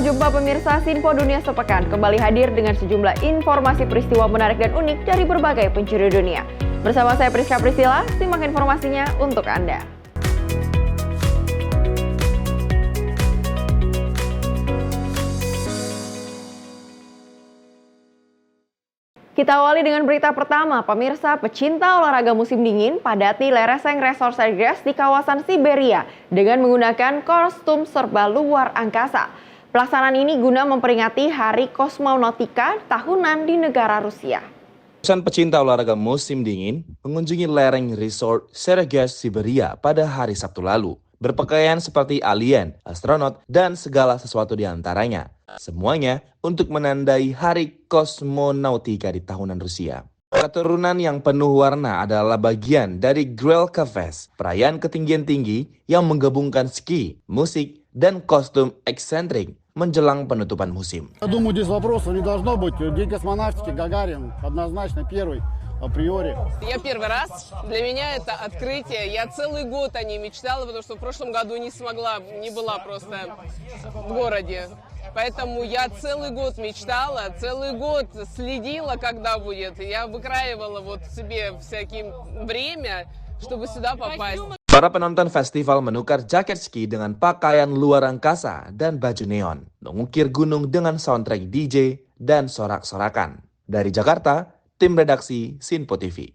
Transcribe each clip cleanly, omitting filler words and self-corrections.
jumpa pemirsa Sinpo Dunia Sepekan kembali hadir dengan sejumlah informasi peristiwa menarik dan unik dari berbagai penjuru dunia. Bersama saya Priska Priscilla, simak informasinya untuk Anda. Kita awali dengan berita pertama, pemirsa pecinta olahraga musim dingin padati Lereng Resort Sagres di kawasan Siberia dengan menggunakan kostum serba luar angkasa. Pelaksanaan ini guna memperingati Hari Kosmonautika tahunan di negara Rusia. Ratusan pecinta olahraga musim dingin mengunjungi lereng Resort Sagres Siberia pada hari Sabtu lalu. Berpakaian seperti alien, astronot, dan segala sesuatu di antaranya. Semuanya untuk menandai Hari Kosmonautika di tahunan Rusia. Keturunan yang penuh warna adalah bagian dari Grelka Fest, perayaan ketinggian tinggi yang menggabungkan ski, musik, dan kostum eksentrik menjelang penutupan musim. Я думаю, здесь вопросов не должно быть. День космонавтики Гагарин однозначно первый. Априори. Я первый раз. Для меня это открытие. Я целый год о ней мечтала, потому что в прошлом году не смогла, не была просто в городе. Поэтому я целый год мечтала, целый год следила, когда будет. Я выкраивала вот себе всякие время, чтобы сюда попасть. Para penonton festival menukar jaket ski dengan pakaian luar angkasa dan baju neon, mengukir gunung dengan soundtrack DJ dan sorak-sorakan. Dari Jakarta, tim redaksi Sinpo TV.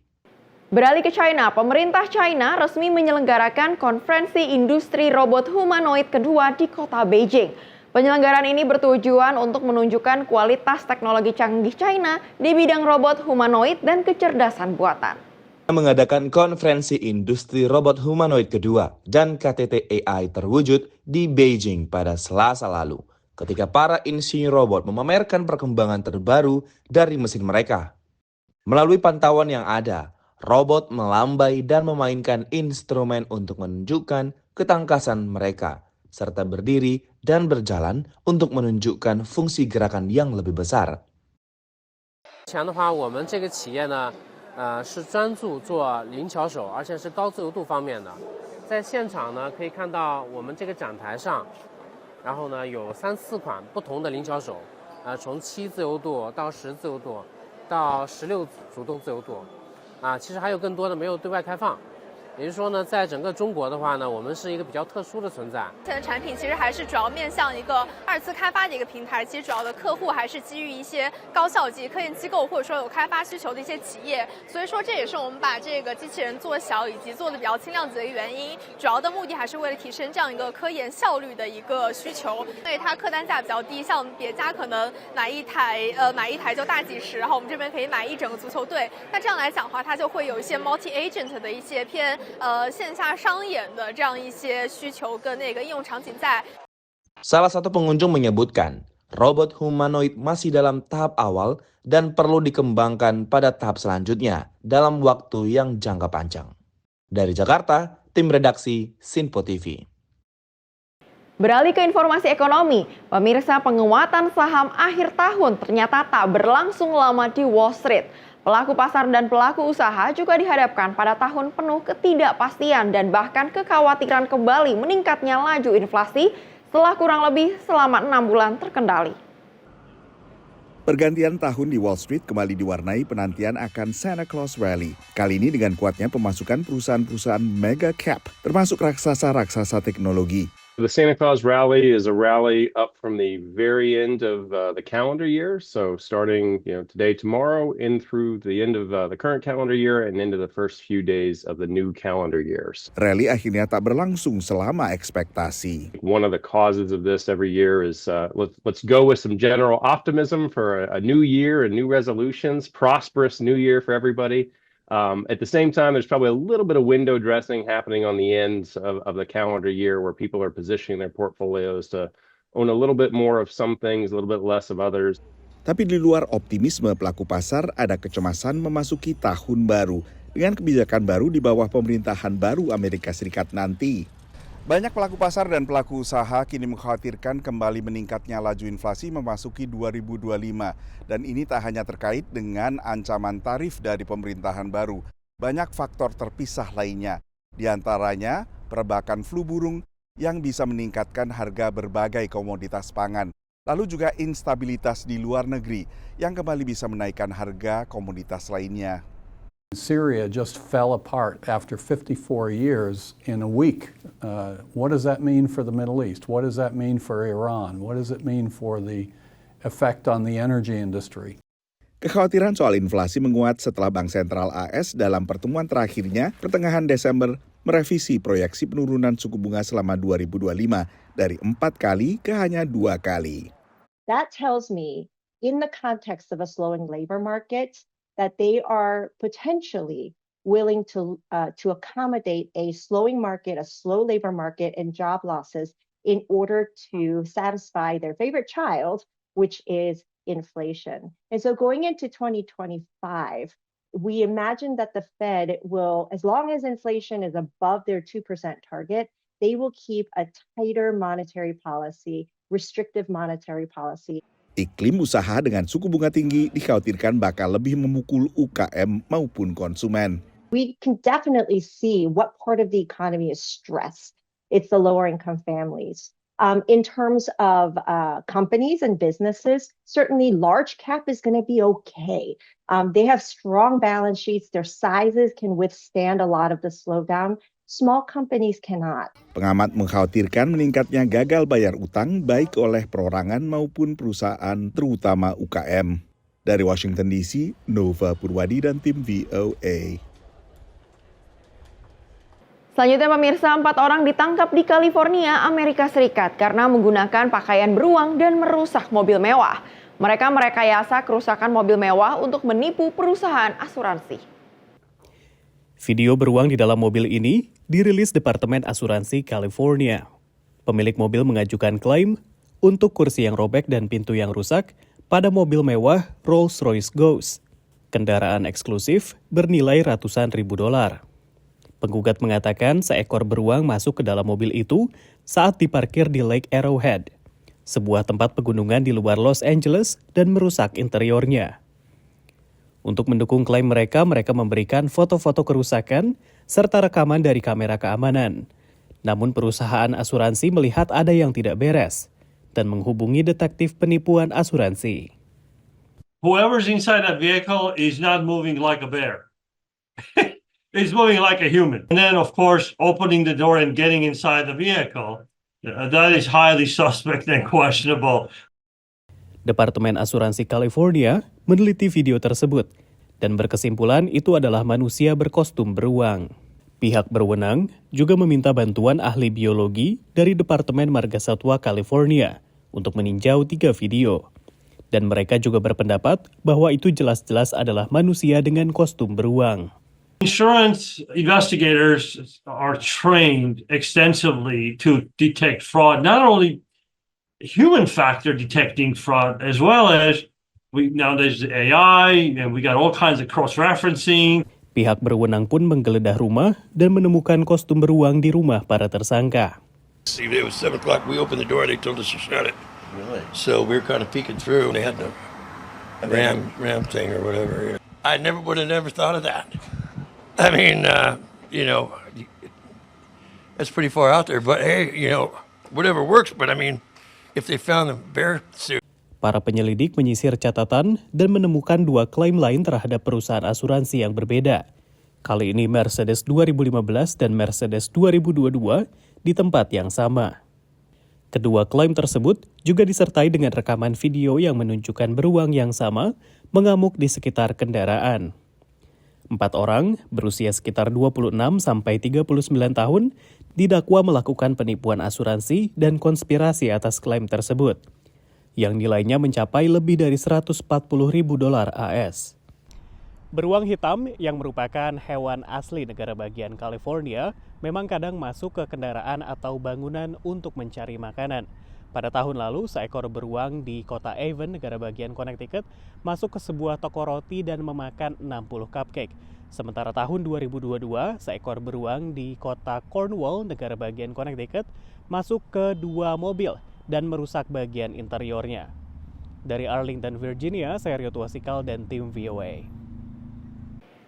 Beralih ke China, pemerintah China resmi menyelenggarakan konferensi industri robot humanoid kedua di kota Beijing. Penyelenggaraan ini bertujuan untuk menunjukkan kualitas teknologi canggih China di bidang robot humanoid dan kecerdasan buatan. Mengadakan konferensi industri robot humanoid kedua dan KTT AI terwujud di Beijing pada Selasa lalu, ketika para insinyur robot memamerkan perkembangan terbaru dari mesin mereka. Melalui pantauan yang ada, robot melambai dan memainkan instrumen untuk menunjukkan ketangkasan mereka, serta berdiri dan berjalan untuk menunjukkan fungsi gerakan yang lebih besar. 是专注做灵巧手，而且是高自由度方面的。在现场呢，可以看到我们这个展台上，然后呢有3-4款不同的灵巧手，从7自由度到10自由度，到16主动自由度，其实还有更多的没有对外开放。也就是说呢，在整个中国的话呢，我们是一个比较特殊的存在。现在产品其实还是主要面向一个2次开发的一个平台，其实主要的客户还是基于一些高校级科研机构或者说有开发需求的一些企业，所以说这也是我们把这个机器人做小以及做的比较轻量级的一个原因。主要的目的还是为了提升这样一个科研效率的一个需求，因为它客单价比较低，像别家可能买一台就大几十，然后我们这边可以买一整个足球队。那这样来讲的话，它就会有一些 multi agent 的一些偏线下商演的这样一些需求跟那个应用场景在。 Salah satu pengunjung menyebutkan, robot humanoid masih dalam tahap awal dan perlu dikembangkan pada tahap selanjutnya dalam waktu yang jangka panjang. Dari Jakarta, tim redaksi Sinpo TV. Beralih ke informasi ekonomi, pemirsa penguatan saham akhir tahun ternyata tak berlangsung lama di Wall Street. Pelaku pasar dan pelaku usaha juga dihadapkan pada tahun penuh ketidakpastian dan bahkan kekhawatiran kembali meningkatnya laju inflasi setelah kurang lebih selama 6 bulan terkendali. Pergantian tahun di Wall Street kembali diwarnai penantian akan Santa Claus Rally. Kali ini dengan kuatnya pemasukan perusahaan-perusahaan mega cap, termasuk raksasa-raksasa teknologi. The Santa Claus Rally is a rally up from the very end of the calendar year. So starting today, tomorrow, in through the end of the current calendar year and into the first few days of the new calendar years. Rally akhirnya tak berlangsung selama ekspektasi. One of the causes of this every year is let's go with some general optimism for a new year and new resolutions, prosperous new year for everybody. At the same time, there's probably a little bit of window dressing happening on the ends of the calendar year where people are positioning their portfolios to own a little bit more of some things, a little bit less of others. Tapi di luar optimisme pelaku pasar, ada kecemasan memasuki tahun baru dengan kebijakan baru di bawah pemerintahan baru Amerika Serikat nanti. Banyak pelaku pasar dan pelaku usaha kini mengkhawatirkan kembali meningkatnya laju inflasi memasuki 2025. Dan ini tak hanya terkait dengan ancaman tarif dari pemerintahan baru. Banyak faktor terpisah lainnya. Di antaranya perbakan flu burung yang bisa meningkatkan harga berbagai komoditas pangan. Lalu juga instabilitas di luar negeri yang kembali bisa menaikkan harga komoditas lainnya. Syria just fell apart after 54 years in a week. What does that mean for the Middle East? What does that mean for Iran? What does it mean for the effect on the energy industry? Kekhawatiran soal inflasi menguat setelah Bank Sentral AS dalam pertemuan terakhirnya pertengahan Desember merevisi proyeksi penurunan suku bunga selama 2025 dari 4 kali ke hanya 2 kali. That tells me, in the context of a slowing labor market, that they are potentially willing to accommodate a slowing market, a slow labor market, and job losses in order to satisfy their favorite child, which is inflation. And so going into 2025, we imagine that the Fed will, as long as inflation is above their 2% target, they will keep a tighter monetary policy, restrictive monetary policy. Iklim usaha dengan suku bunga tinggi dikhawatirkan bakal lebih memukul UKM maupun konsumen. We can definitely see what part of the economy is stressed. It's the lower income families. In terms of companies and businesses, certainly large cap is going to be okay. They have strong balance sheets. Their sizes can withstand a lot of the slowdown. Small companies cannot. Pengamat mengkhawatirkan meningkatnya gagal bayar utang baik oleh perorangan maupun perusahaan, terutama UKM. Dari Washington DC, Nova Purwadi dan tim VOA. Selanjutnya pemirsa, 4 orang ditangkap di California, Amerika Serikat karena menggunakan pakaian beruang dan merusak mobil mewah. Mereka merekayasa kerusakan mobil mewah untuk menipu perusahaan asuransi. Video beruang di dalam mobil ini dirilis Departemen Asuransi California. Pemilik mobil mengajukan klaim untuk kursi yang robek dan pintu yang rusak pada mobil mewah Rolls-Royce Ghost, kendaraan eksklusif bernilai ratusan ribu dolar. Penggugat mengatakan seekor beruang masuk ke dalam mobil itu saat diparkir di Lake Arrowhead, sebuah tempat pegunungan di luar Los Angeles, dan merusak interiornya. Untuk mendukung klaim mereka memberikan foto-foto kerusakan serta rekaman dari kamera keamanan. Namun perusahaan asuransi melihat ada yang tidak beres dan menghubungi detektif penipuan asuransi. Whoever's inside that vehicle is not moving like a bear. It's moving like a human. And then, of course, opening the door and getting inside the vehicle, that is highly suspect and questionable. Departemen Asuransi California meneliti video tersebut dan berkesimpulan itu adalah manusia berkostum beruang. Pihak berwenang juga meminta bantuan ahli biologi dari Departemen Margasatwa California untuk meninjau 3 video. Dan mereka juga berpendapat bahwa itu jelas-jelas adalah manusia dengan kostum beruang. Insurance investigators are trained extensively to detect fraud, not only human factor detecting fraud, as well as now there's AI and we got all kinds of cross-referencing. Pihak berwenang pun menggeledah rumah dan menemukan kostum beruang di rumah para tersangka. It was 7 o'clock. We opened the door. They told us to shut it. Really? So we were kind of peeking through. They had the ram thing or whatever. I would have never thought of that. I mean, that's pretty far out there. But hey, whatever works. But I mean, if they found the bear suit. Para penyelidik menyisir catatan dan menemukan 2 klaim lain terhadap perusahaan asuransi yang berbeda. Kali ini Mercedes 2015 dan Mercedes 2022 di tempat yang sama. Kedua klaim tersebut juga disertai dengan rekaman video yang menunjukkan beruang yang sama mengamuk di sekitar kendaraan. 4 orang berusia sekitar 26 sampai 39 tahun didakwa melakukan penipuan asuransi dan konspirasi atas klaim tersebut, yang nilainya mencapai lebih dari 140 ribu dolar AS. Beruang hitam yang merupakan hewan asli negara bagian California memang kadang masuk ke kendaraan atau bangunan untuk mencari makanan. Pada tahun lalu, seekor beruang di kota Avon, negara bagian Connecticut, masuk ke sebuah toko roti dan memakan 60 cupcake. Sementara tahun 2022, seekor beruang di kota Cornwall, negara bagian Connecticut, masuk ke 2 mobil dan merusak bagian interiornya. Dari Arlington, Virginia, saya Rio Tuasikal dan tim VOA.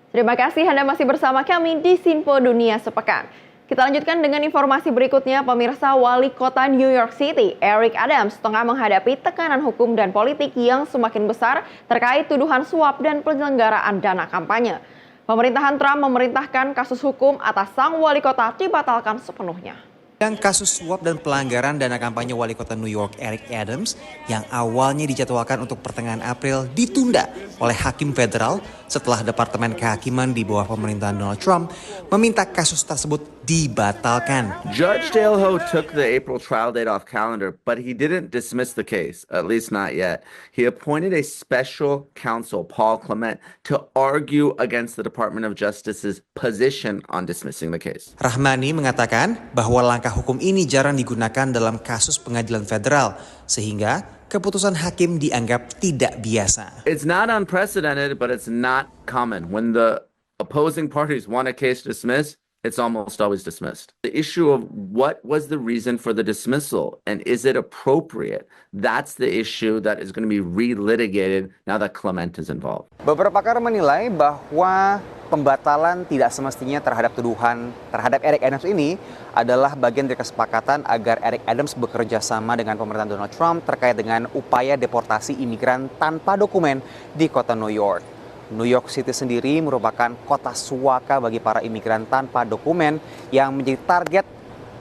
Terima kasih Anda masih bersama kami di Sinpo Dunia Sepekan. Kita lanjutkan dengan informasi berikutnya, pemirsa. Wali Kota New York City, Eric Adams, tengah menghadapi tekanan hukum dan politik yang semakin besar terkait tuduhan suap dan penyelenggaraan dana kampanye. Pemerintahan Trump memerintahkan kasus hukum atas sang wali kota dibatalkan sepenuhnya. Dan kasus suap dan pelanggaran dana kampanye wali kota New York Eric Adams yang awalnya dijadwalkan untuk pertengahan April ditunda oleh hakim federal setelah Departemen Kehakiman di bawah pemerintahan Donald Trump meminta kasus tersebut dibatalkan. Judge Dale Ho took the April trial date off calendar, but he didn't dismiss the case, at least not yet. He appointed a special counsel, Paul Clement, to argue against the Department of Justice's position on dismissing the case. Rahmani mengatakan bahwa langkah hukum ini jarang digunakan dalam kasus pengadilan federal, sehingga keputusan hakim dianggap tidak biasa. It's not unprecedented, but it's not common. When the opposing parties want a case dismissed, it's almost always dismissed. The issue of what was the reason for the dismissal and is it appropriate? That's the issue that is going to be relitigated now that Clement is involved. Beberapa pakar menilai bahwa pembatalan tidak semestinya terhadap tuduhan terhadap Eric Adams ini adalah bagian dari kesepakatan agar Eric Adams bekerja sama dengan pemerintahan Donald Trump terkait dengan upaya deportasi imigran tanpa dokumen di kota New York. New York City sendiri merupakan kota suaka bagi para imigran tanpa dokumen yang menjadi target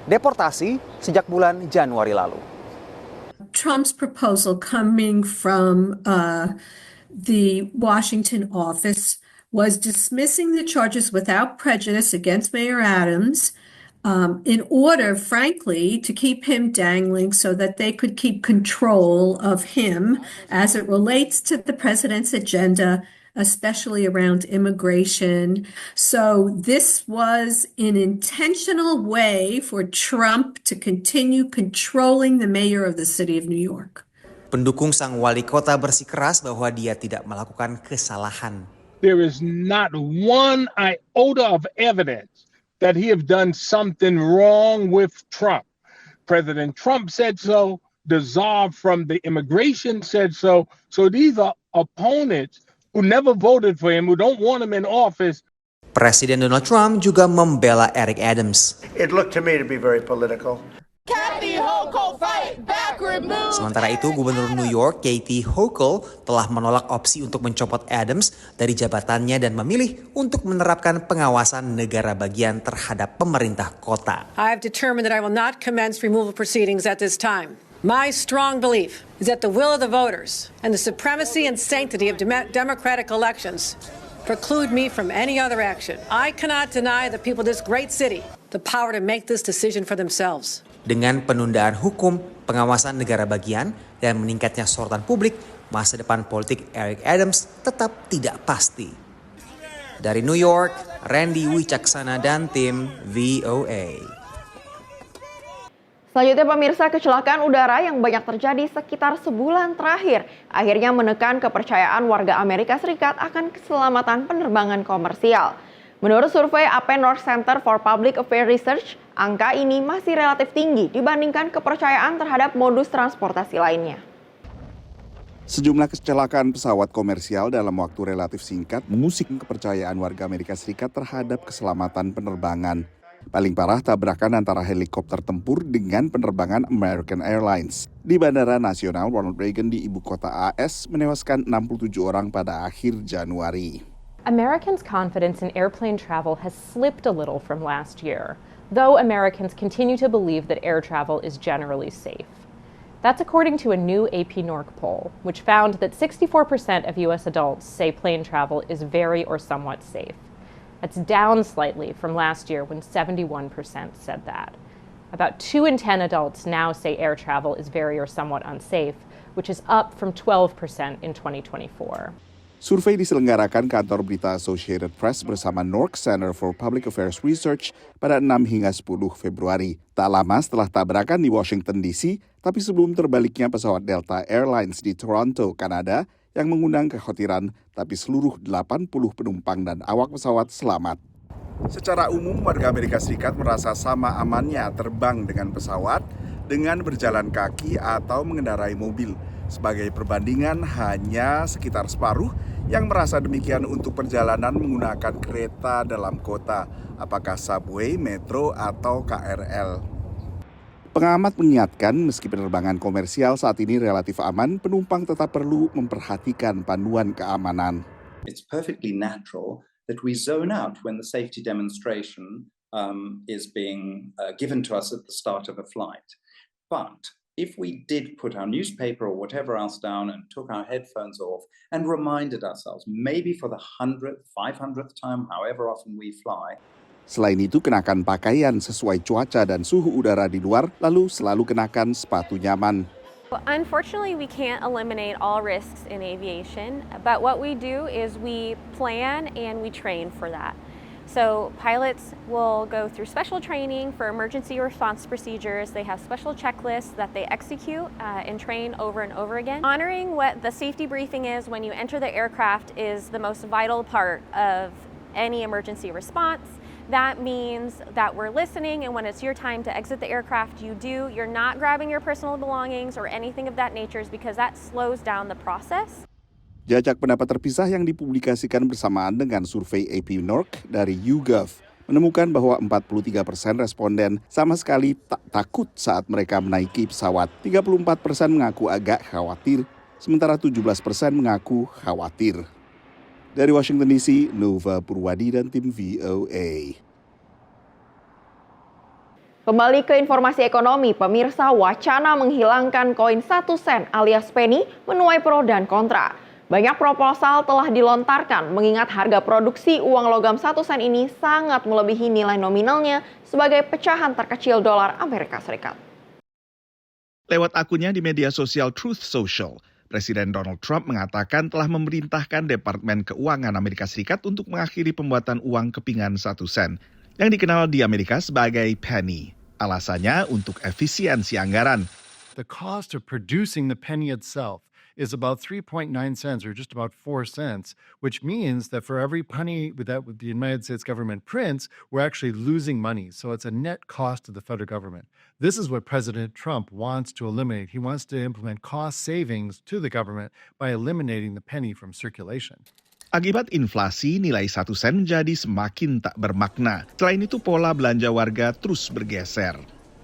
deportasi sejak bulan Januari lalu. Trump's proposal coming from the Washington office was dismissing the charges without prejudice against Mayor Adams in order, frankly, to keep him dangling so that they could keep control of him as it relates to the president's agenda, especially around immigration. So this was an intentional way for Trump to continue controlling the mayor of the city of New York. Pendukung sang wali kota bersikeras bahwa dia tidak melakukan kesalahan. There is not one iota of evidence that he have done something wrong with Trump. President Trump said so. The czar from the immigration said so. So these are opponents who never voted for him, who don't want him in office. Presiden Donald Trump juga membela Eric Adams. It looked to me to be very political. Sementara itu, Gubernur New York, Kathy Hochul, telah menolak opsi untuk mencopot Adams dari jabatannya dan memilih untuk menerapkan pengawasan negara bagian terhadap pemerintah kota. I have determined that I will not commence removal proceedings at this time. My strong belief is that the will of the voters and the supremacy and sanctity of democratic elections preclude me from any other action. I cannot deny the people of this great city the power to make this decision for themselves. Dengan penundaan hukum, pengawasan negara bagian, dan meningkatnya sorotan publik, masa depan politik Eric Adams tetap tidak pasti. Dari New York, Randy Wicaksana dan tim VOA. Selanjutnya pemirsa, kecelakaan udara yang banyak terjadi sekitar sebulan terakhir akhirnya menekan kepercayaan warga Amerika Serikat akan keselamatan penerbangan komersial. Menurut survei AP North Center for Public Affairs Research, angka ini masih relatif tinggi dibandingkan kepercayaan terhadap modus transportasi lainnya. Sejumlah kecelakaan pesawat komersial dalam waktu relatif singkat mengusik kepercayaan warga Amerika Serikat terhadap keselamatan penerbangan. Paling parah tabrakan antara helikopter tempur dengan penerbangan American Airlines. Di Bandara Nasional Ronald Reagan di ibu kota AS menewaskan 67 orang pada akhir Januari. Americans' confidence in airplane travel has slipped a little from last year, though Americans continue to believe that air travel is generally safe. That's according to a new AP NORC poll, which found that 64% of U.S. adults say plane travel is very or somewhat safe. That's down slightly from last year when 71% said that. About 2 in 10 adults now say air travel is very or somewhat unsafe, which is up from 12% in 2024. Survei diselenggarakan kantor berita Associated Press bersama NORC Center for Public Affairs Research pada 6 hingga 10 Februari. Tak lama setelah tabrakan di Washington DC, tapi sebelum terbaliknya pesawat Delta Airlines di Toronto, Kanada, yang mengundang kekhawatiran, tapi seluruh 80 penumpang dan awak pesawat selamat. Secara umum, warga Amerika Serikat merasa sama amannya terbang dengan pesawat, dengan berjalan kaki atau mengendarai mobil. Sebagai perbandingan, hanya sekitar separuh yang merasa demikian untuk perjalanan menggunakan kereta dalam kota, apakah subway, metro, atau KRL. Pengamat mengingatkan meski penerbangan komersial saat ini relatif aman, penumpang tetap perlu memperhatikan panduan keamanan. It's perfectly natural that we zone out when the safety demonstration is being given to us at the start of a flight. But if we did put our newspaper or whatever else down and took our headphones off and reminded ourselves, maybe for the 100th, 500th time, however often we fly. Selain itu, kenakan pakaian sesuai cuaca dan suhu udara di luar, lalu selalu kenakan sepatu nyaman. Unfortunately, we can't eliminate all risks in aviation, but what we do is we plan and we train for that. So pilots will go through special training for emergency response procedures. They have special checklists that they execute and train over and over again. Honoring what the safety briefing is when you enter the aircraft is the most vital part of any emergency response. That means that we're listening, and when it's your time to exit the aircraft, you do. You're not grabbing your personal belongings or anything of that nature because that slows down the process. Jajak pendapat terpisah yang dipublikasikan bersamaan dengan survei AP Nork dari YouGov menemukan bahwa 43% responden sama sekali tak takut saat mereka menaiki pesawat. 34% mengaku agak khawatir, sementara 17% mengaku khawatir. Dari Washington DC, Nova Purwadi dan tim VOA. Kembali ke informasi ekonomi, pemirsa, wacana menghilangkan koin 1 sen alias penny menuai pro dan kontra. Banyak proposal telah dilontarkan mengingat harga produksi uang logam 1 sen ini sangat melebihi nilai nominalnya sebagai pecahan terkecil dolar Amerika Serikat. Lewat akunnya di media sosial Truth Social, Presiden Donald Trump mengatakan telah memerintahkan Departemen Keuangan Amerika Serikat untuk mengakhiri pembuatan uang kepingan 1 sen yang dikenal di Amerika sebagai penny. Alasannya untuk efisiensi anggaran. The cost of producing the penny itself is about 3.9 cents or just about 4 cents, which means that for every penny that the United States government prints, we're actually losing money. So it's a net cost to the federal government. This is what President Trump wants to eliminate. He wants to implement cost savings to the government by eliminating the penny from circulation. Akibat inflasi, nilai 1 sen menjadi semakin tak bermakna. Selain itu, pola belanja warga terus bergeser.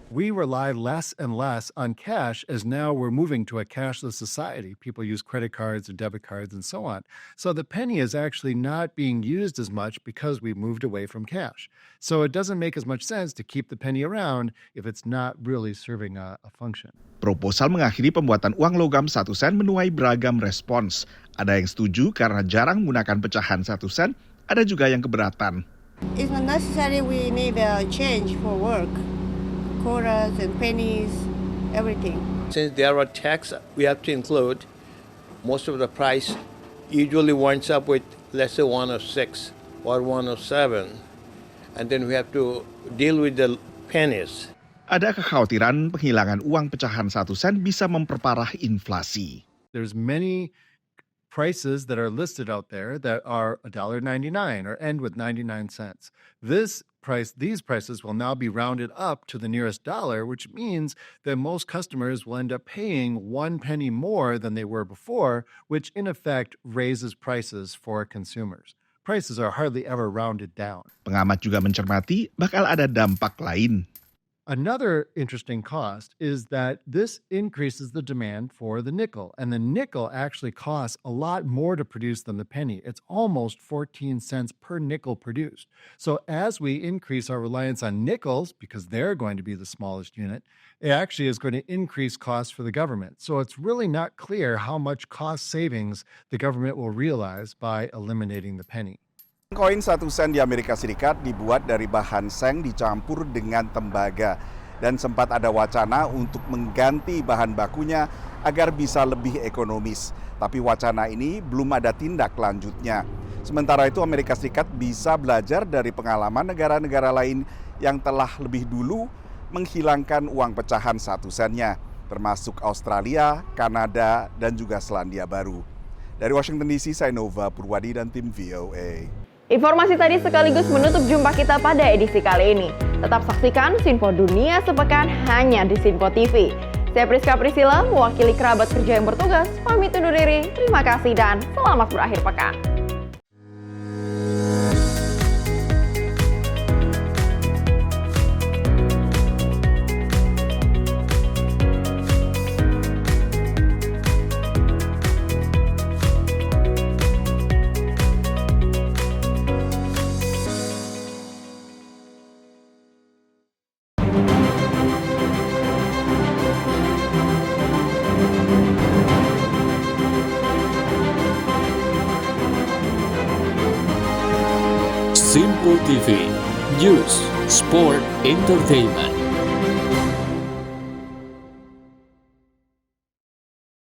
We rely less and less on cash as now we're moving to a cashless society. People use credit cards or debit cards and so on. So the penny is actually not being used as much because we moved away from cash. So it doesn't make as much sense to keep the penny around if it's not really serving a function. Proposal mengakhiri pembuatan uang logam 1 sen menuai beragam respons. Ada yang setuju karena jarang menggunakan pecahan 1 sen, ada juga yang keberatan. It's not necessary we need a change for work. Quarters and pennies, everything. Since there are tax we have to include, most of the price usually winds up with let's say 106 or 107, and then we have to deal with the pennies. Ada kekhawatiran penghilangan uang pecahan 1 sen bisa memperparah inflasi. There's many prices that are listed out there that are $1.99 or end with 99 cents. These prices will now be rounded up to the nearest dollar, which means that most customers will end up paying 1 penny more than they were before, which in effect raises prices for consumers. Prices are hardly ever rounded down. Pengamat juga mencermati bakal ada dampak lain. Another interesting cost is that this increases the demand for the nickel, and the nickel actually costs a lot more to produce than the penny. It's almost 14 cents per nickel produced. So as we increase our reliance on nickels, because they're going to be the smallest unit, it actually is going to increase costs for the government. So it's really not clear how much cost savings the government will realize by eliminating the penny. Koin 1 sen di Amerika Serikat dibuat dari bahan seng dicampur dengan tembaga dan sempat ada wacana untuk mengganti bahan bakunya agar bisa lebih ekonomis. Tapi wacana ini belum ada tindak lanjutnya. Sementara itu Amerika Serikat bisa belajar dari pengalaman negara-negara lain yang telah lebih dulu menghilangkan uang pecahan 1 sennya, termasuk Australia, Kanada, dan juga Selandia Baru. Dari Washington DC, saya Nova Purwadi dan tim VOA. Informasi tadi sekaligus menutup jumpa kita pada edisi kali ini. Tetap saksikan Sinpo Dunia Sepekan hanya di Sinpo TV. Saya Priska Priscilla, mewakili kerabat kerja yang bertugas, pamit undur diri. Terima kasih dan selamat berakhir pekan. Simple TV, News, Sport, Entertainment.